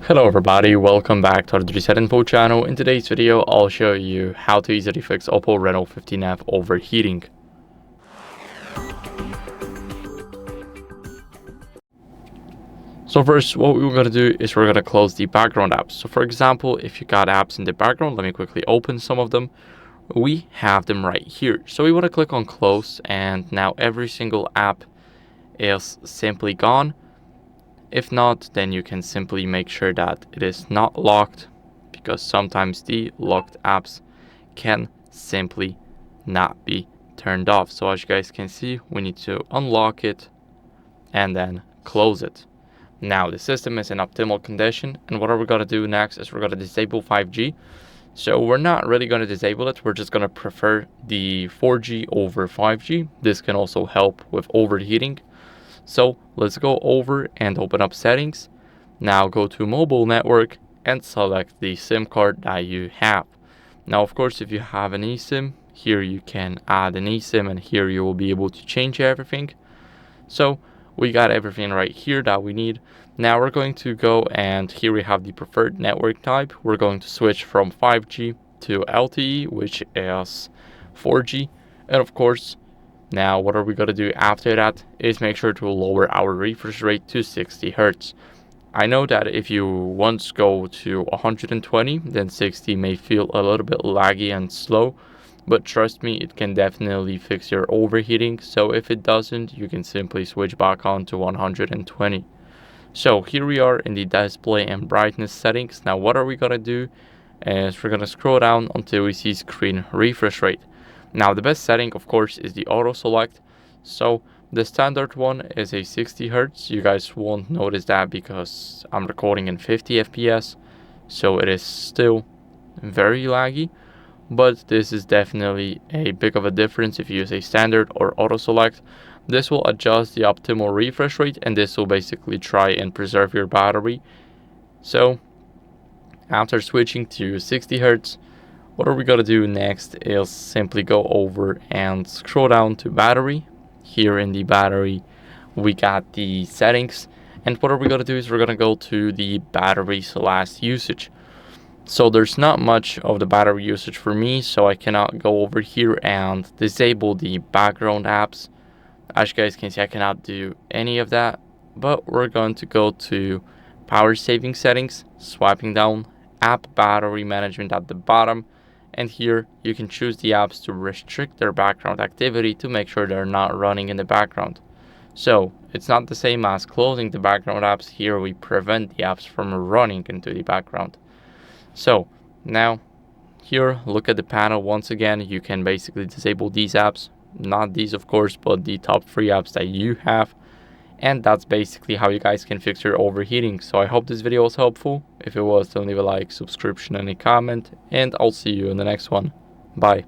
Hello everybody, welcome back to HardReset.Info channel. In today's video, I'll show you how to easily fix OPPO Reno 15F overheating. So first, what we're going to do is we're going to close the background apps. So for example, if you got apps in the background, let me quickly open some of them. We have them right here. So we want to click on close, and now every single app is simply gone. If not, then you can simply make sure that it is not locked, because sometimes the locked apps can simply not be turned off. So as you guys can see, we need to unlock it and then close it. Now the system is in optimal condition, and what are we going to do next is we're going to disable 5G. So we're not really going to disable it, we're just going to prefer the 4G over 5G. This can also help with overheating. So let's go over and open up settings. Now go to mobile network and select the SIM card that you have. Now of course, if you have an eSIM, here you can add an eSIM, and here you will be able to change everything. So we got everything right here that we need. Now we're going to go, and here we have the preferred network type. We're going to switch from 5G to LTE, which is 4G. And of course, now what are we going to do after that is make sure to lower our refresh rate to 60 Hz. I know that if you once go to 120, then 60 may feel a little bit laggy and slow, but trust me, it can definitely fix your overheating. So if it doesn't, you can simply switch back on to 120. So here we are in the display and brightness settings. Now what are we going to do is we're going to scroll down until we see screen refresh rate. Now the best setting of course is the auto select. So the standard one is a 60 Hz. You guys won't notice that because I'm recording in 50 FPS, so it is still very laggy, but this is definitely a big of a difference if you use a standard or auto select. This will adjust the optimal refresh rate, and this will basically try and preserve your battery. So after switching to 60 Hz, what are we going to do next is simply go over and scroll down to battery. Here in the battery, we got the settings. And what are we going to do is we're going to go to the battery's last usage. So there's not much of the battery usage for me, so I cannot go over here and disable the background apps. As you guys can see, I cannot do any of that. But we're going to go to power saving settings, swiping down, app battery management at the bottom. And here you can choose the apps to restrict their background activity to make sure they're not running in the background. So it's not the same as closing the background apps. Here we prevent the apps from running into the background. So now here, look at the panel once again. You can basically disable these apps, not these of course, but the top 3 apps that you have. And that's basically how you guys can fix your overheating. So I hope this video was helpful. If it was, don't leave a like, subscription, and a comment, and I'll see you in the next one. Bye.